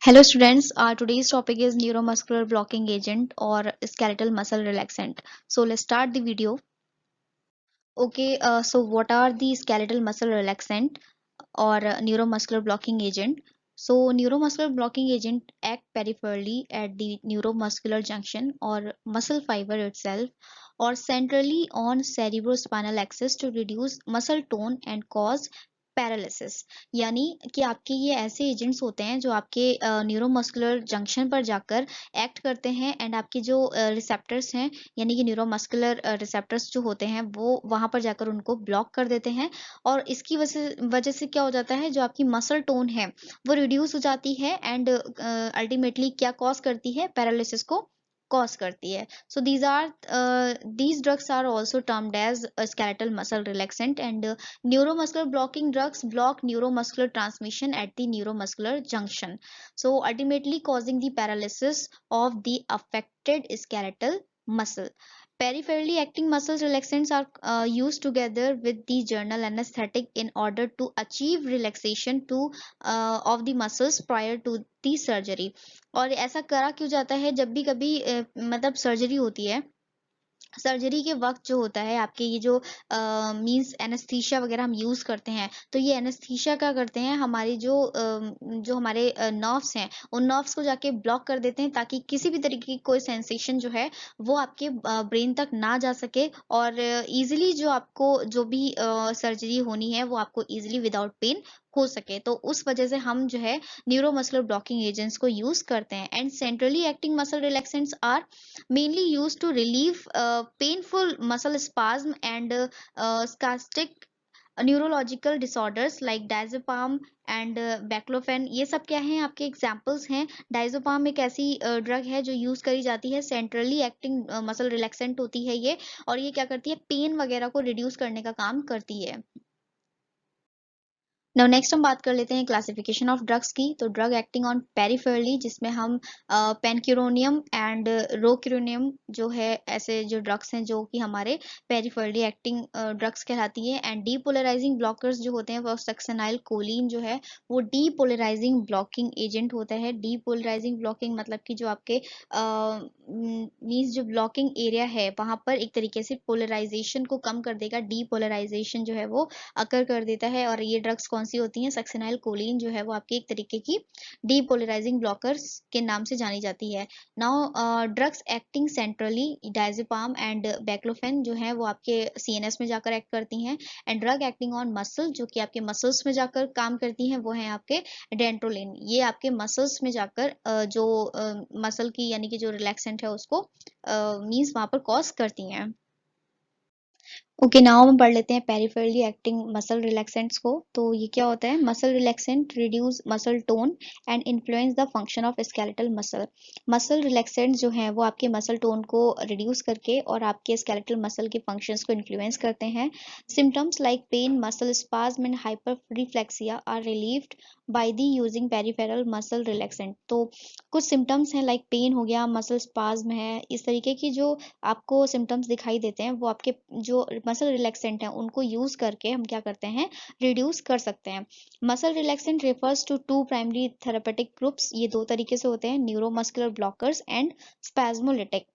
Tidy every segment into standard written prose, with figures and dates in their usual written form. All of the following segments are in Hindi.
Hello students, today's topic is neuromuscular blocking agent or skeletal muscle relaxant. So let's start the video. Okay, so what are the skeletal muscle relaxant or neuromuscular blocking agent? So neuromuscular blocking agent act peripherally at the neuromuscular junction or muscle fiber itself or centrally on cerebrospinal axis to reduce muscle tone and cause paralysis. यानी कि आपके ये ऐसे एजेंट्स होते हैं जो आपके न्यूरोमस्कुलर जंक्शन पर जाकर एक्ट करते हैं एंड आपके जो रिसेप्टर्स हैं यानी कि न्यूरोमस्कुलर रिसेप्टर्स जो होते हैं वो वहां पर जाकर उनको ब्लॉक कर देते हैं और इसकी वजह वजह से क्या हो जाता है जो आपकी मसल टोन है वो रिड्यूस हो जाती है एंड अल्टीमेटली क्या कॉज करती है पैरालिसिस को कॉज करती है। So these drugs are also termed as a skeletal muscle relaxant and neuromuscular blocking drugs block neuromuscular transmission at the neuromuscular junction, so ultimately causing the paralysis of the affected skeletal muscle. Peripherally acting muscle relaxants are used together with the general anesthetic in order to achieve relaxation of the muscles prior to the surgery. और ऐसा करा क्यों जाता है जब भी कभी मतलब सर्जरी होती है, सर्जरी के वक्त जो होता है आपके ये जो मींस एनेस्थीसिया वगैरह हम यूज करते हैं तो ये एनेस्थीसिया क्या करते हैं हमारी जो हमारे नर्व्स हैं उन नर्व्स को जाके ब्लॉक कर देते हैं ताकि किसी भी तरीके की कोई सेंसेशन जो है वो आपके ब्रेन तक ना जा सके और इजीली जो आपको जो भी सर्जरी होनी है वो आपको इजीली विदाउट पेन हो सके। तो उस वजह से हम जो है न्यूरोमस्कुलर ब्लॉकिंग एजेंट्स को यूज करते हैं and centrally acting muscle relaxants are mainly used to relieve painful muscle spasm and spastic neurological disorders like diazepam and baclofen. ये सब क्या हैं आपके एग्जांपल्स हैं। डायज़ेपाम एक ऐसी ड्रग है जो यूज करी जाती है, सेंट्रली एक्टिंग मसल रिलैक्सेंट होती है ये, और ये क्या करती है पेन वगैरह को रिड्यूस करने का काम करती है। नाउ नेक्स्ट हम बात कर लेते हैं क्लासिफिकेशन ऑफ ड्रग्स की। तो ड्रग एक्टिंग ऑन पेरिफेरली जिसमें हम पेनक्यूरोनियम एंड रोक्यूरोनियम जो है ऐसे जो ड्रग्स हैं जो कि हमारे पेरिफेरली एक्टिंग ड्रग्स कहलाती है एंड डीपोलराइजिंग ब्लॉकर्स जो होते हैं वो सक्सेनाइल कोलिन जो है वो डीपोलराइजिंग ब्लॉकिंग एजेंट होता है। डीपोलराइजिंग ब्लॉकिंग मतलब कि जो आपके मीन्स जो ब्लॉकिंग एरिया है वहां पर एक तरीके से पोलराइजेशन को कम कर देगा, डीपोलराइजेशन जो है वो अकर कर देता है। और ये ड्रग्स कौन सी होती हैं? सक्सेनाइल कोलिन जो है वो आपकी एक तरीके की डीपोलराइजिंग ब्लॉकर्स के नाम से जानी जाती है। Now drugs acting centrally diazepam and baclofen जो है वो आपके सीएनएस में जाकर एक्ट करती हैं and drug acting on muscle जो कि आपके मसल्स में जाकर काम करती हैं वो है आपके डेंट्रोलिन। ये आपके मसल्स में जाकर जो मसल की यानी कि जो रिलैक्सेंट है उसको मीन्स वहां पर कॉज करती हैं। ओके, नाउ हम पढ़ लेते हैं पेरिफेरली एक्टिंग मसल रिलैक्सेंट्स को। तो ये क्या होता है? Muscle relaxant reduce muscle tone and influence the function of skeletal muscle. Muscle relaxants जो हैं वो आपके मसल टोन को रिड्यूस करके और आपके स्केलेटल मसल के फंक्शंस को इन्फ्लुएंस करते हैं। Symptoms like pain, muscle spasm and hyperreflexia are relieved by the using peripheral muscle relaxant. तो कुछ सिम्टम्स हैं लाइक पेन हो गया, मसल स्पाज्म है, इस तरीके की जो आपको सिम्टम्स दिखाई देते हैं वो आपके जो मसल रिलैक्सेंट हैं उनको यूज करके हम क्या करते हैं? रिड्यूस कर सकते हैं। Muscle relaxant refers to to primary therapeutic groups. ये दो तरीके से होते हैं, न्यूरोमस्कुलर ब्लॉकर्स एंड स्पैज्मोलिटिक।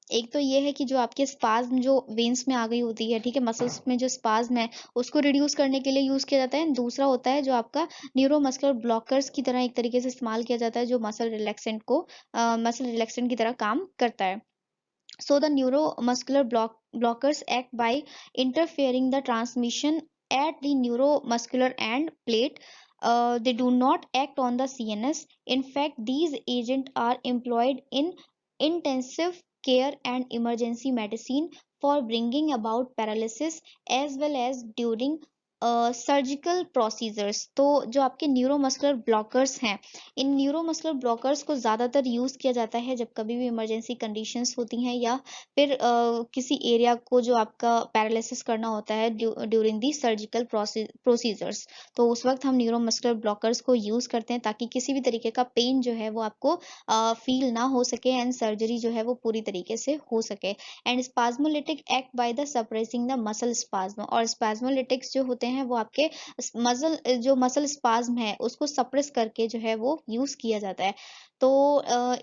एक तो ये है कि जो आपके स्पाज्म जो वेन्स में आ गई होती है, ठीक है, मसल्स में जो स्पाज्म है उसको रिड्यूस करने के लिए यूज किया जाता है। दूसरा होता है जो आपका न्यूरोमस्कुलर ब्लॉकर्स की तरह एक तरीके से इस्तेमाल किया जाता है जो मसल रिलैक्सेंट को मसल रिलैक्सेंट की तरह काम करता है। So the neuromuscular blockers act by interfering the transmission at the neuromuscular end plate. They do not act on the CNS. In fact, these agents are employed in intensive care and emergency medicine for bringing about paralysis as well as during surgical procedures. तो जो आपके न्यूरोमस्कुलर ब्लॉकर्स हैं, इन न्यूरोमस्कुलर ब्लॉकर्स को ज़्यादातर यूज़ किया जाता है जब कभी भी इमरजेंसी कंडीशंस होती हैं या फिर किसी एरिया को जो आपका पैरालिसिस करना होता है ड्यूरिंग दी सर्जिकल प्रोसीजर्स। तो उस वक्त हम न्यूरोमस्कुलर ब्लॉकर्स को यूज़ करते हैं ताकि किसी भी तरीके का पेन जो है वो आपको फील ना हो सके एंड सर्जरी जो है वो पूरी तरीके से हो सके। And spasmolytic act by the suppressing the muscle spasm. और स्पाज्मोलिटिक्स जो होते होते हैं वो आपके मसल जो मसल स्पाज्म है उसको सप्रेस करके जो है वो यूज किया जाता है। तो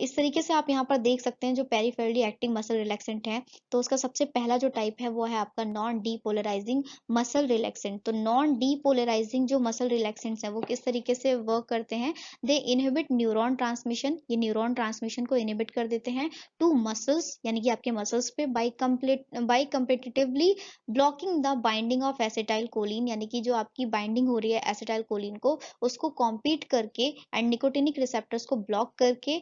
इस तरीके से आप यहाँ पर देख सकते हैं जो पेरिफेरली एक्टिंग मसल रिलैक्सेंट है, तो उसका सबसे पहला जो टाइप है वो है आपका नॉन डीपोलराइजिंग मसल रिलैक्सेंट। तो नॉन डीपोलराइजिंग जो मसल रिलैक्सेंट्स हैं वो किस तरीके से वर्क करते हैं, दे इनहिबिट न्यूरॉन ट्रांसमिशन, ये न्यूरॉन ट्रांसमिशन को इनहिबिट कर देते हैं टू मसल्स, यानी कि आपके मसल्स पे by competitively blocking the binding of acetyl choline, यानी कि जो आपकी बाइंडिंग हो रही है एसिटाइल कोलिन को उसको कॉम्पीट करके एंड निकोटिनिक रिसेप्टर्स को ब्लॉक करके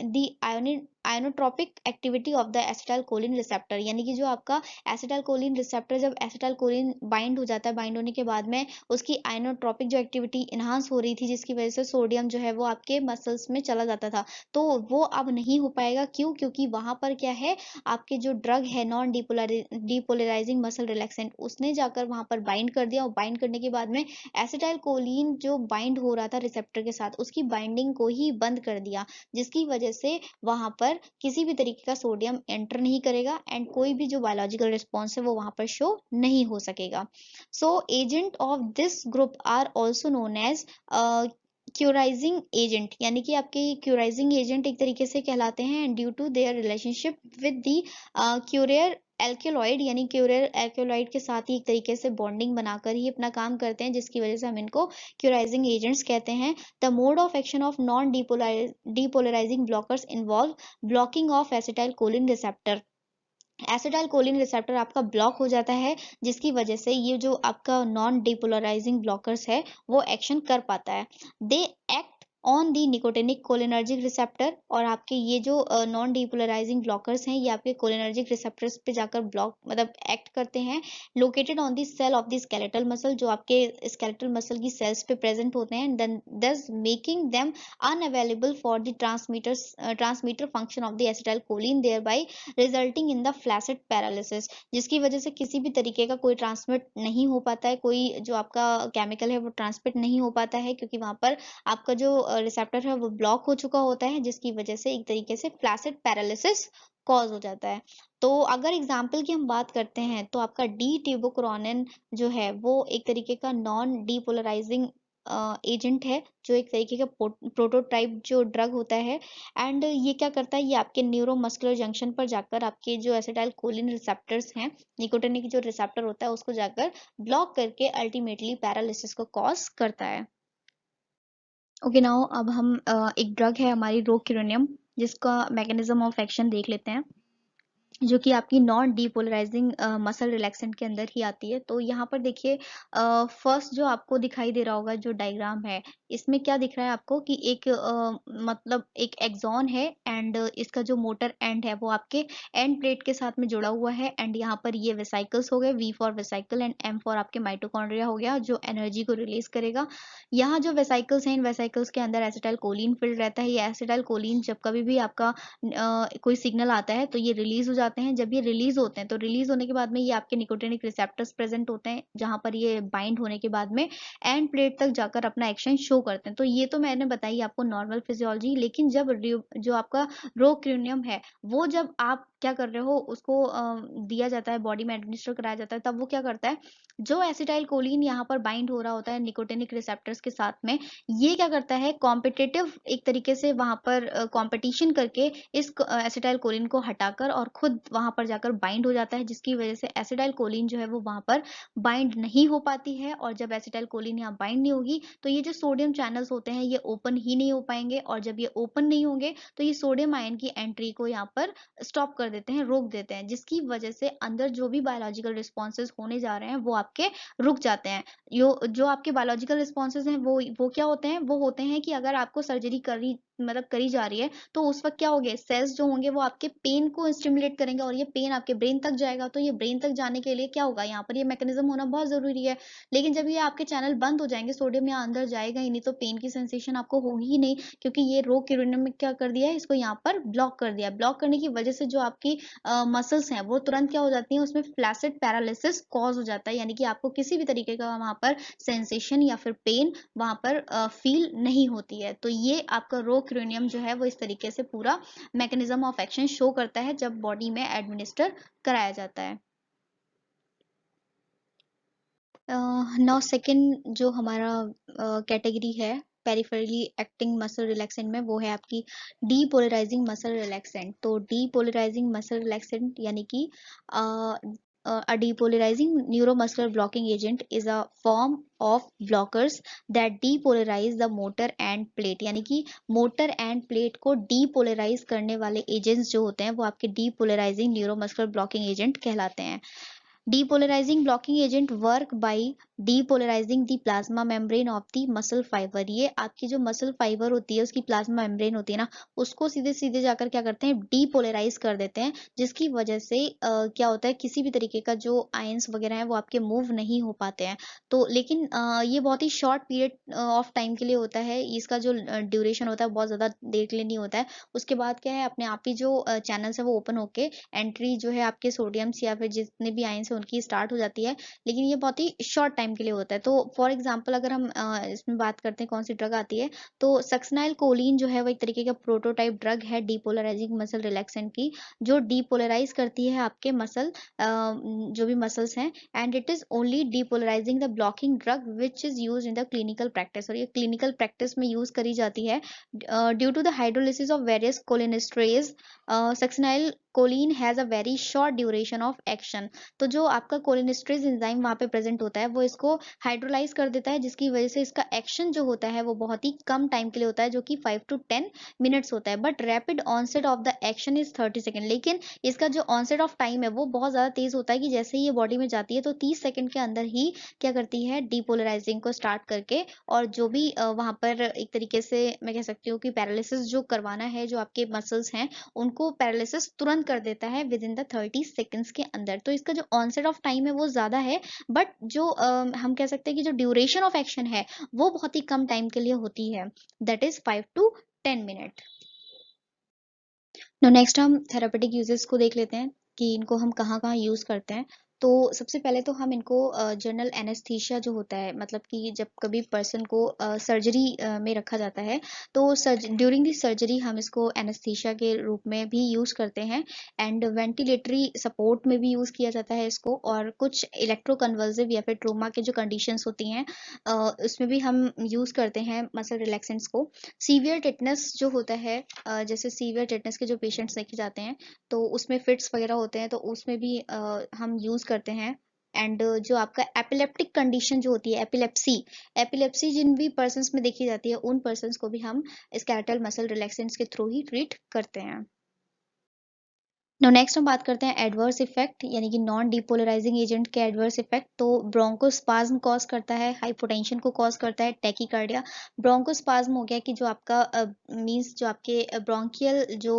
the ionotropic activity of the acetyl choline receptor, यानी कि जो आपका एसिटाइल कोलिन रिसेप्टर जब एसिटाइल कोलिन बाइंड हो जाता है, बाइंड होने के बाद में उसकी आयोनोट्रोपिक जो एक्टिविटी इनहांस हो रही थी जिसकी वजह से सोडियम जो है वो आपके मसल्स में चला जाता था, तो वो अब नहीं हो पाएगा। क्यों? क्योंकि वहां पर क्या है, आपके जो ड्रग है नॉन डीपोलराइजिंग मसल रिलैक्सेंट उसने जाकर वहां पर बाइंड कर दिया, और बाइंड करने के बाद में एसिटाइल कोलिन जो बाइंड हो रहा था रिसेप्टर के साथ उसकी बाइंडिंग को ही बंद कर दिया, जिसकी वजह से वहां पर किसी भी तरीके का सोडियम एंटर नहीं करेगा एंड कोई भी जो बायोलॉजिकल रिस्पॉन्स है वो वहां पर शो नहीं हो सकेगा। So agent of this group are also known as curarizing agent, यानी कि आपके क्यूराइजिंग एजेंट एक तरीके से कहलाते हैं due to their relationship with the curare alkaloid, यानी क्यूरियर एल्केलॉइड के साथ ही एक तरीके से बॉन्डिंग बनाकर ही अपना काम करते हैं, जिसकी वजह से हम इनको क्यूराइजिंग एजेंट्स कहते हैं। The mode of action of non depolarizing blockers involve blocking of acetyl choline receptor, acetyl choline receptor आपका ब्लॉक हो जाता है, जिसकी वजह से ये जो आपका नॉन डिपोलराइजिंग ब्लॉकर्स है वो एक्शन कर पाता है। They act on the nicotinic cholinergic receptor, और आपके ये जो नॉन डिपोलराइजिंग ब्लॉकर्स हैं ये आपके कोलिनर्जिक रिसेप्टर्स पे जाकर ब्लॉक मतलब एक्ट करते हैं, located on the cell of the skeletal muscle, जो आपके स्केलेटल मसल की सेल्स पे प्रेजेंट होते हैं, then thus making them unavailable for the transmitter function of the acetyl choline, thereby resulting in the flaccid paralysis, जिसकी वजह से किसी भी तरीके का कोई ट्रांसमिट नहीं हो पाता है, कोई जो आपका केमिकल है वो ट्रांसमिट नहीं हो पाता है, क्योंकि वहां पर आपका जो रिसेप्टर है वो ब्लॉक हो चुका होता है, जिसकी वजह से एक तरीके से फ्लैसिड पैरालिसिस कॉज हो जाता है। तो अगर एग्जाम्पल की हम बात करते हैं तो आपका डी ट्यूबोक्रोनिन जो है वो एक तरीके का नॉन डीपोलराइजिंग एजेंट है, जो एक तरीके का प्रोटोटाइप जो ड्रग होता है, एंड ये क्या करता है, ये आपके न्यूरोमस्कुलर जंक्शन पर जाकर आपके जो एसिटाइल कोलिन रिसेप्टर्स हैं, निकोटिनिक जो रिसेप्टर होता है उसको जाकर ब्लॉक करके अल्टीमेटली पैरालिसिस को कॉज करता है। ओके नाउ अब हम एक ड्रग है हमारी रोकिरोनियम, जिसका मैकेनिज्म ऑफ एक्शन देख लेते हैं, जो कि आपकी नॉन डीपोलराइजिंग मसल रिलैक्सेंट के अंदर ही आती है। तो यहाँ पर देखिए फर्स्ट जो आपको दिखाई दे रहा होगा जो डायग्राम है, इसमें क्या दिख रहा है आपको कि एक मतलब एक एक्सॉन है एंड इसका जो मोटर एंड है वो आपके एंड प्लेट के साथ में जुड़ा हुआ है, एंड यहाँ पर ये वेसाइकल्स हो गए, V for vesicle and M for आपके माइटोकॉन्ड्रिया हो गया जो एनर्जी को रिलीज करेगा। यहाँ जो वेसाइकल्स हैं इन वेसाइकल्स के अंदर एसिटाइल कोलिन फिल्ड रहता है, ये एसिटाइल कोलिन जब कभी भी आपका कोई सिग्नल आता है तो ये रिलीज हो जाते हैं। जब ये रिलीज होते हैं तो रिलीज होने के बाद में ये आपके निकोटिनिक रिसेप्टर्स प्रेजेंट होते हैं, जहां पर ये बाइंड होने के बाद में एंड प्लेट तक जाकर अपना एक्शन शो करते हैं। तो ये तो मैंने बताई आपको नॉर्मल फिजियोलॉजी, लेकिन जब जो आपका रोक्रिनियम है वो जब आप क्या कर रहे हो उसको दिया जाता है, बॉडी में एडमिनिस्टर कराया जाता है, तब वो क्या करता है, जो एसिटाइल कोलिन यहाँ पर बाइंड हो रहा होता है निकोटिनिक रिसेप्टर्स के साथ में, ये क्या करता है कॉम्पिटिटिव एक तरीके से वहां पर कंपटीशन करके इस एसिटाइल कोलिन को हटाकर और खुद वहां पर जाकर बाइंड हो जाता है, जिसकी वजह से एसिटाइल कोलिन जो है वो वहां पर बाइंड नहीं हो पाती है, और जब एसिटाइल कोलिन यहाँ बाइंड नहीं होगी तो ये जो सोडियम चैनल्स होते हैं ये ओपन ही नहीं हो पाएंगे, और जब ये ओपन नहीं होंगे तो ये सोडियम आयन की एंट्री को यहाँ पर स्टॉप कर देते हैं, रोक देते हैं, जिसकी वजह से अंदर जो भी बायोलॉजिकल रिस्पॉन्सेज होने जा रहे हैं वो आपके रुक जाते हैं। जो आपके बायोलॉजिकल रिस्पॉन्सेज हैं वो क्या होते हैं, वो होते हैं कि अगर आपको सर्जरी करी जा रही है तो उस वक्त क्या होंगे, सेल्स जो होंगे वो आपके पेन को स्टिमुलेट करेंगे, और ये पेन आपके ब्रेन तक जाएगा, तो ये ब्रेन तक जाने के लिए क्या होगा, यहाँ पर ये मैकेनिज्म होना बहुत जरूरी है। लेकिन जब ये आपके चैनल बंद हो जाएंगे, सोडियम यहाँ अंदर जाएगा ही नहीं, तो पेन की सेंसेशन आपको होगी ही नहीं, क्योंकि ये रो किरणम में क्या कर दिया है, इसको यहाँ पर ब्लॉक कर दिया। ब्लॉक करने की वजह से जो आपकी मसल्स हैं वो तुरंत क्या हो जाती हैं, उसमें फ्लैसिड पैरालिसिस कॉज हो जाता है, यानी कि आपको किसी भी तरीके का वहां पर सेंसेशन या फिर पेन वहां पर फील नहीं होती है। तो ये आपका रोक्रोनियम जो है वो इस तरीके से पूरा मैकेनिज्म ऑफ एक्शन शो करता है जब बॉडी में एडमिनिस्टर कराया जाता है। नाउ सेकंड जो हमारा कैटेगरी है पेरिफेरली एक्टिंग मसल रिलैक्सेंट में, वो है आपकी डीपोलराइजिंग मसल रिलैक्सेंट। तो डीपोलराइजिंग मसल रिलैक्सेंट यानी कि a depolarizing neuromuscular blocking agent is a form of blockers that depolarize the motor and plate। यानी कि मोटर एंड प्लेट को डीपोलराइज करने वाले एजेंट्स जो होते हैं वो आपके डीपोलराइजिंग न्यूरोमस्कुलर ब्लॉकिंग एजेंट कहलाते हैं। Depolarizing blocking agent work by depolarizing the plasma membrane of the muscle fiber। ये आपकी जो मसल फाइबर होती है उसकी प्लाज्मा मेम्ब्रेन होती है ना, उसको सीधे सीधे जाकर क्या करते हैं, डीपोलराइज कर देते हैं, जिसकी वजह से क्या होता है, किसी भी तरीके का जो आयंस वगैरह है वो आपके मूव नहीं हो पाते हैं। तो लेकिन ये बहुत ही शॉर्ट पीरियड ऑफ टाइम के लिए होता है, इसका जो ड्यूरेशन होता है बहुत ज़्यादा देर के लिए नहीं होता है। उसके बाद क्या है, अपने आप ही जो चैनल्स है वो ओपन होके एंट्री जो है आपके सोडियम्स या फिर जितने भी आयंस है उनकी स्टार्ट हो जाती है, लेकिन ये बहुत ही शॉर्ट टाइम के लिए होता है। तो फॉर एग्जांपल अगर हम इसमें बात करते हैं कौन सी ड्रग आती है, तो सक्सनाइल कोलिन जो है वो एक तरीके का प्रोटोटाइप ड्रग है डीपोलराइजिंग मसल रिलैक्सेंट की, जो डीपोलराइज करती है आपके मसल जो भी मसल्स हैं, and it is only depolarizing the blocking drug which is use in the clinical practice. और ये क्लिनिकल प्रैक्टिस में यूज करी जाती है due to the hydrolysis of various cholinesterase. Succinyl choline has a very short duration of action. तो जो आपका कोलिनेस्ट्रेज एंजाइम वहां पे प्रेजेंट होता है वो इसको हाइड्रोलाइज कर देता है, जिसकी वजह से इसका एक्शन जो होता है वो बहुत ही कम टाइम के लिए होता है, जो कि 5 to 10 मिनट्स होता है। But rapid onset of the action is 30 second. लेकिन इसका जो ऑनसेट ऑफ टाइम है वो बहुत ज्यादा तेज होता है कि जैसे ही ये बॉडी में जाती है तो 30 सेकेंड के अंदर ही क्या करती है, डीपोलराइजिंग को स्टार्ट करके, और जो भी वहां पर एक तरीके से मैं कह सकती हूँ कि पैरालिसिस जो करवाना है जो आपके मसल्स हैं उनको पैरालिसिस तुरंत कर देता है विद इन द 30 सेकेंड्स के अंदर। तो इसका जो ऑनसेट ऑफ टाइम है वो ज्यादा है, बट जो हम कह सकते हैं कि जो ड्यूरेशन ऑफ एक्शन है वो बहुत ही कम टाइम के लिए होती है, that is 5 to 10 minute. No next हम थेरापेटिक यूजेस को देख लेते हैं कि इनको हम कहाँ कहाँ यूज करते हैं। तो सबसे पहले तो हम इनको जनरल एनेस्थीसिया जो होता है, मतलब कि जब कभी पर्सन को सर्जरी में रखा जाता है तो ड्यूरिंग दी सर्जरी हम इसको एनेस्थीसिया के रूप में भी यूज करते हैं, एंड वेंटिलेटरी सपोर्ट में भी यूज किया जाता है इसको, और कुछ इलेक्ट्रोकन्वल्सिव या फिर ट्रोमा के जो कंडीशंस होती हैं उसमें भी हम यूज करते हैं मसल रिलैक्सेंट्स को। सीवियर टिटनेस जो होता है, जैसे सीवियर टिटनेस के जो पेशेंट्स देखे जाते हैं तो उसमें फिट्स वगैरह होते हैं, तो उसमें भी हम यूज करते हैं। एंड जो आपका एपिलेप्टिक कंडीशन जो होती है, एपिलेप्सी, एपिलेप्सी जिन भी पर्सन्स में देखी जाती है उन पर्सन्स को भी हम स्केलेटल मसल रिलैक्सेंट्स के थ्रू ही ट्रीट करते हैं। नो नेक्स्ट हम बात करते हैं एडवर्स इफेक्ट, यानी कि नॉन डिपोलराइजिंग एजेंट के एडवर्स इफेक्ट। तो ब्रोंकोस्पाज्म कॉज करता है, हाइपोटेंशन को कॉज करता है, टैकीकार्डिया। ब्रोंकोस्पाज्म हो गया कि जो आपका मींस जो आपके ब्रोंकियल जो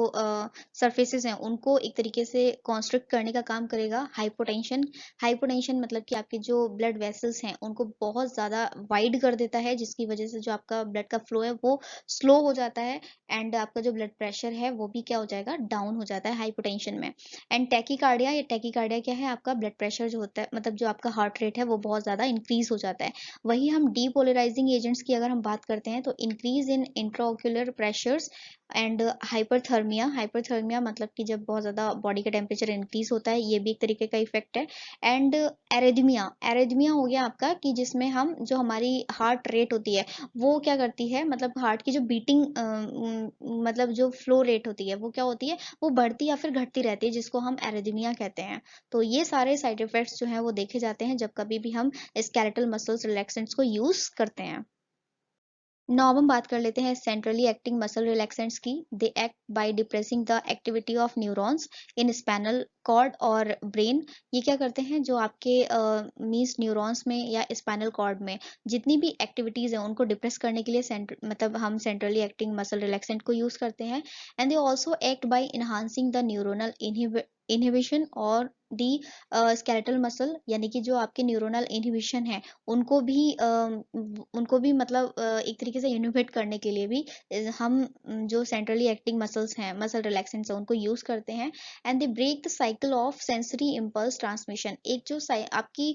सरफेसेस हैं उनको एक तरीके से कॉन्स्ट्रिक्ट करने का काम करेगा। हाइपोटेंशन, हाइपोटेंशन मतलब कि आपके जो ब्लड वेसल्स हैं उनको बहुत ज़्यादा वाइड कर देता है, जिसकी वजह से जो आपका ब्लड का फ्लो है वो स्लो हो जाता है, एंड आपका जो ब्लड प्रेशर है वो भी क्या हो जाएगा, डाउन हो जाता है हाइपोटेंशन में। एंड टैकीकार्डिया, ये टैकीकार्डिया क्या है, आपका ब्लड प्रेशर जो होता है, मतलब जो आपका हार्ट रेट है वो बहुत ज़्यादा इंक्रीज हो जाता है। वही हम डीपोलराइजिंग एजेंट्स की अगर हम बात करते हैं तो increase in intraocular pressures and hyperthermia. Hyperthermia मतलब कि जब बहुत ज़्यादा बॉडी का टेम्परेचर इंक्रीज होता है, ये भी एक तरीके का इफेक्ट है। एंड एरिदमिया, एरिदमिया हो गया आपका कि जिसमें हम जो हमारी हार्ट रेट होती है वो क्या करती है, मतलब हार्ट की जो बीटिंग मतलब जो फ्लो रेट होती है वो क्या होती है, वो बढ़ती या फिर घटती रहती है, जिसको हम एरिदमिया कहते हैं। तो ये सारे साइड इफेक्ट्स जो हैं वो देखे जाते हैं जब कभी भी हम स्केलेटल मसल्स रिलैक्सेंट्स को यूज करते हैं। नाउ अब हम बात कर लेते हैं सेंट्रली एक्टिंग मसल रिलैक्सेंट्स की। They act by depressing the activity of neurons in spinal cord और ब्रेन। ये क्या करते हैं, जो आपके मींस न्यूरॉन्स में या स्पाइनल कॉर्ड में जितनी भी एक्टिविटीज हैं उनको डिप्रेस करने के लिए मतलब हम सेंट्रली एक्टिंग मसल रिलैक्सेंट को यूज करते हैं। And they also act by enhancing the neuronal inhibition और दी स्केलेटल मसल, यानी कि जो आपके न्यूरोनल इनहिबिशन है उनको भी मतलब एक तरीके से इनोवेट करने के लिए भी हम जो सेंट्रली एक्टिंग मसल्स हैं, मसल रिलैक्सेंट्स हैं, उनको यूज करते हैं। And they break the cycle of sensory impulse transmission. एक जो आपकी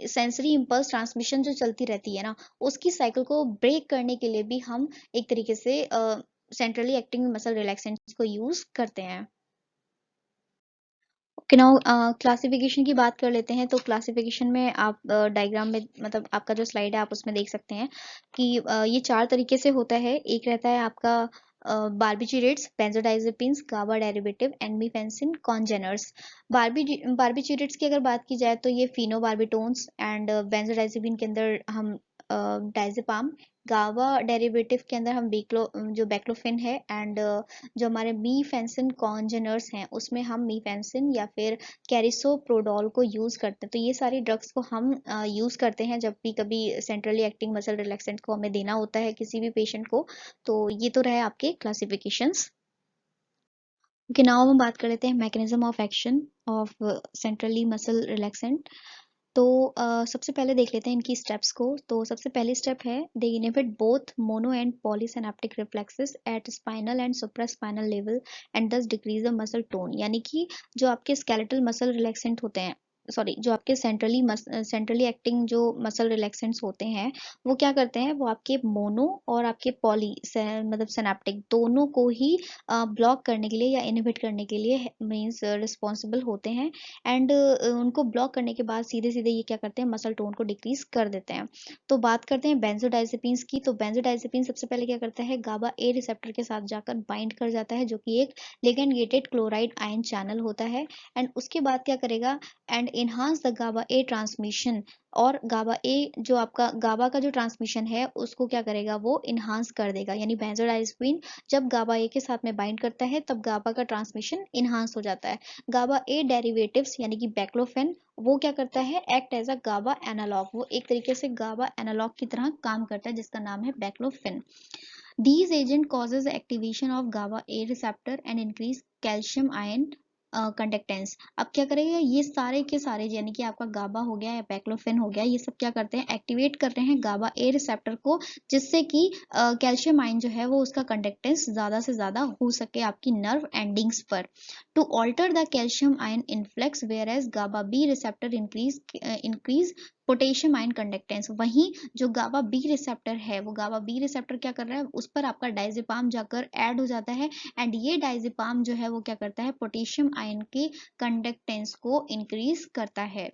सेंसरी इम्पल्स ट्रांसमिशन जो चलती रहती है ना, उसकी साइकिल को ब्रेक करने के लिए भी हम एक तरीके से सेंट्रली एक्टिंग मसल रिलैक्सेंट्स को यूज करते हैं। कि नाउ क्लासिफिकेशन की बात कर लेते हैं। तो क्लासिफिकेशन में आप डायग्राम में मतलब आपका जो स्लाइड है आप उसमें देख सकते हैं कि ये 4 तरीके से होता है। एक रहता है आपका बारबिचुरेट्स, बेंजोडाइजेपिन्स, गाबा डेरिवेटिव, एनमीफेंसिन, कॉन्जेनर्स। बारबिचुरेट्स की अगर बात की जाए तो ये फिनोबार्बिटोन्स एंड बेंजोडाइजेपिन के अंदर हम डायजेपाम, गावा डेरिवेटिव के अंदर हम जो बैक्लोफिन है एंड जो हमारे मीफेंसिन कॉन्जेनर्स हैं उसमें हम मीफेंसिन या फिर कैरिसोप्रोडोल को यूज़ करते हैं। तो ये सारी ड्रग्स को हम यूज़ करते हैं जब भी कभी सेंट्रली एक्टिंग मसल रिलैक्सेंट को हमें देना होता है किसी भी पेशेंट को। तो ये तो रहे आपके क्लासिफिकेशंस। ओके, नाउ हम बात कर लेते हैं mechanism of action of centrally muscle relaxant. तो सबसे पहले देख लेते हैं इनकी स्टेप्स को। तो सबसे पहली स्टेप है they inhibit both mono and polysynaptic reflexes at spinal and supraspinal level and thus decrease the muscle tone. यानी कि जो आपके स्केलेटल मसल रिलैक्सेंट होते हैं, सॉरी जो आपके सेंट्रली एक्टिंग जो मसल रिलैक्सेंट्स होते हैं वो क्या करते हैं, वो आपके मोनो और आपके मतलब सिनेप्टिक दोनों को ही ब्लॉक करने के लिए या इनहिबिट करने के लिए मींस रिस्पॉन्सिबल होते हैं। एंड उनको ब्लॉक करने के बाद सीधे सीधे ये क्या करते हैं, मसल टोन को डिक्रीज कर देते हैं। तो बात करते हैं बेंजोडाइजेपिन्स की। तो बेंजोडाइजेपिन सबसे पहले क्या करता है, गाबा ए रिसेप्टर के साथ जाकर बाइंड कर जाता है जो कि एक ligand gated chloride ion channel होता है। एंड उसके बाद क्या करेगा, and enhance the GABA A transmission. और गाबा ए जो आपका गाबा का जो ट्रांसमिशन है उसको क्या करेगा, वो इनहांस कर देगा। यानी बेंजोडाइजेपिन जब गाबा ए के साथ में बाइंड करता है तब गाबा का ट्रांसमिशन इनहांस हो जाता है। गाबा ए डेरिवेटिव्स यानी कि बैक्लोफेन वो क्या करता है, act as a GABA analog. वो एक तरीके से गाबा एनालॉग की तरह काम करता है जिसका नाम है baclofen. These agent causes activation of GABA A receptor and increase calcium ion conductance. अब क्या करेगा, ये सारे के सारे यानी कि आपका गाबा हो गया या बैक्लोफेन हो गया, ये सब क्या करते हैं, एक्टिवेट कर रहे हैं गाबा ए रिसेप्टर को, जिससे कि कैल्शियम आयन जो है वो उसका कंडक्टेंस ज्यादा से ज्यादा हो सके आपकी नर्व एंडिंग्स पर। To alter the calcium ion influx whereas GABA B receptor increase potassium ion conductance. वहीं जो गाबा बी रिसेप्टर है, वो गाबा बी रिसेप्टर क्या कर रहा है, उस पर आपका डायजेपाम जाकर ऐड हो जाता है। एंड ये डायजेपाम जो है वो क्या करता है, पोटेशियम आयन के कंडक्टेंस को इंक्रीज करता है।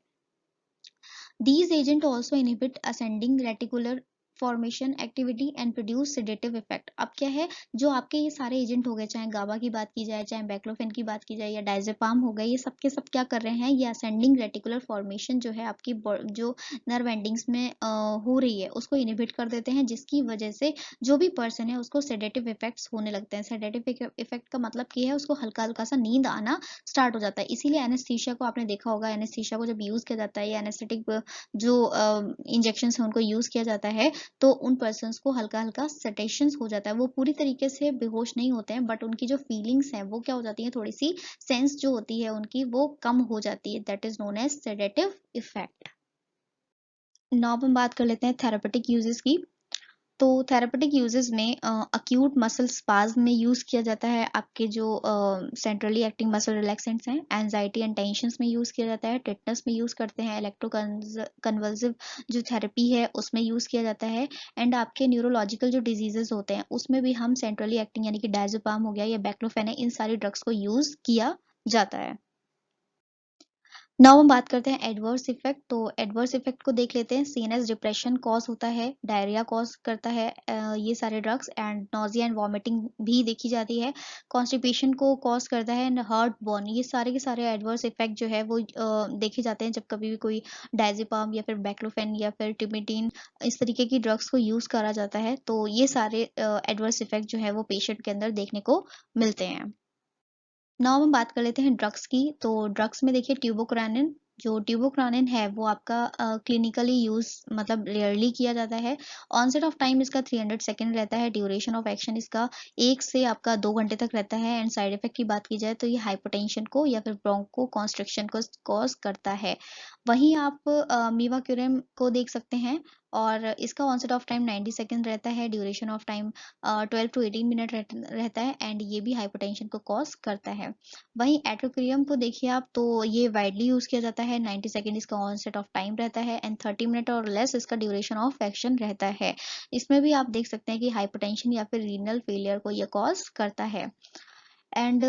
These agents also inhibit ascending reticular formation activity and produce sedative effect. अब क्या है, जो आपके ये सारे एजेंट हो गए, चाहे गाबा की बात की जाए, चाहे बैक्लोफेन की बात की जाए या डायजेपाम हो गए, ये सब के सब क्या कर रहे हैं, ये असेंडिंग रेटिकुलर फॉर्मेशन जो है आपकी जो नर्व एंडिंग्स में हो रही है उसको इनहिबिट कर देते हैं, जिसकी वजह से जो भी पर्सन है उसको सेडेटिव इफेक्ट्स होने लगते हैं। सेडेटिव इफेक्ट का मतलब क्या है, उसको हल्का हल्का सा नींद आना स्टार्ट हो जाता है। इसीलिए एनेस्थीसिया को आपने देखा होगा, एनेस्थीसिया को जब यूज किया जाता है या एनेस्थेटिक जो इंजेक्शन है उनको यूज किया जाता है तो उन पर्सन्स को हल्का हल्का सेटेशन हो जाता है। वो पूरी तरीके से बेहोश नहीं होते हैं बट उनकी जो फीलिंग्स हैं वो क्या हो जाती है, थोड़ी सी सेंस जो होती है उनकी वो कम हो जाती है। That is known as sedative effect. Now हम बात कर लेते हैं थेरापेटिक यूजेस की। तो थेरापेटिक यूजेस में अक्यूट मसल स्पाज्म में यूज किया जाता है आपके जो सेंट्रली एक्टिंग मसल रिलैक्सेंट्स हैं। एंजाइटी एंड टेंशन्स में यूज किया जाता है। टिटनेस में यूज करते हैं। इलेक्ट्रो कन्वल्सिव जो थेरेपी है उसमें यूज किया जाता है। एंड आपके न्यूरोलॉजिकल जो डिजीजेस होते हैं उसमें भी हम सेंट्रली एक्टिंग यानी कि डायजेपाम हो गया या बैक्लोफेन है, इन सारी ड्रग्स को यूज किया जाता है। नाउ हम बात करते हैं एडवर्स इफेक्ट। तो एडवर्स इफेक्ट को देख लेते हैं। सीएनएस डिप्रेशन कॉज होता है, डायरिया कॉज करता है ये सारे drugs, and nausea and vomiting भी देखी जाती है। कॉन्स्टिपेशन को कॉज करता है एंड हार्ट बर्न। ये सारे के सारे एडवर्स इफेक्ट जो है वो देखे जाते हैं जब कभी भी कोई डायजेपाम या फिर बैक्लोफेन या फिर टिमिटीन इस तरीके की ड्रग्स को यूज करा जाता है। तो ये सारे एडवर्स इफेक्ट जो है वो पेशेंट के अंदर देखने को मिलते हैं। नाउ हम बात कर लेते हैं ड्रग्स की। तो ड्रग्स में देखिए ट्यूबोक्रानिन, जो ट्यूबोक्रानिन है वो आपका क्लिनिकली यूज मतलब रेयरली किया जाता है। ऑनसेट ऑफ टाइम इसका 300 सेकेंड रहता है। ड्यूरेशन ऑफ एक्शन इसका 1 से आपका 2 घंटे तक रहता है। एंड साइड इफेक्ट की बात की जाए तो ये हाइपोटेंशन को या फिर ब्रोंको कॉन्स्ट्रिक्शन को कॉज करता है। वहीं आप मीवाक्यूरेम को देख सकते हैं और इसका ऑनसेट ऑफ टाइम 90 सेकेंड रहता है। Duration of time 12 to 18 minute रहता है एंड ये भी हाइपोटेंशन को कॉज करता है। वहीं एट्रोक्रियम को देखिए आप, तो ये वाइडली यूज किया जाता है। 90 सेकेंड इसका ऑनसेट ऑफ टाइम रहता है एंड 30 मिनट और लेस इसका ड्यूरेशन ऑफ एक्शन रहता है। इसमें भी आप देख सकते हैं कि हाइपोटेंशन या फिर रीनल फेलियर को ये कॉज करता है। एंड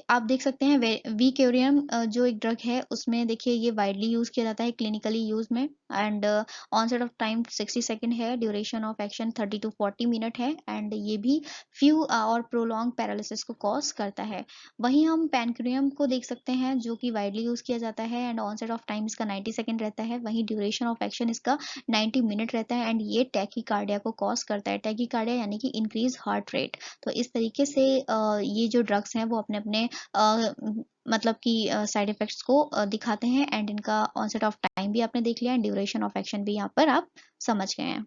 आप देख सकते हैं वीक्योरियम जो एक ड्रग है उसमें देखिए ये वाइडली यूज किया जाता है क्लिनिकली यूज में। And onset of time 60 second है, duration of action 30 to 40 minute है, एंड ये भी फ्यू और प्रोलॉन्ग पैरालिसिस को कॉज करता है। वहीं हम पैनक्रियम को देख सकते हैं जो कि वाइडली यूज किया जाता है, एंड ऑनसेट ऑफ टाइम इसका 90 सेकेंड रहता है, वहीं ड्यूरेशन ऑफ एक्शन इसका 90 मिनट रहता है, एंड ये टैकीकार्डिया को कॉज करता है। टैकीकार्डिया यानी कि इंक्रीज हार्ट रेट। तो इस तरीके से ये जो ड्रग्स हैं वो अपने अपने मतलब कि साइड इफेक्ट्स को दिखाते हैं, एंड इनका ऑनसेट ऑफ टाइम भी आपने देख लिया एंड ड्यूरेशन ऑफ एक्शन भी यहाँ पर आप समझ गए हैं।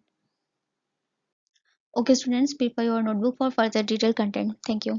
Okay students, prepare your notebook for further detail content. Thank you.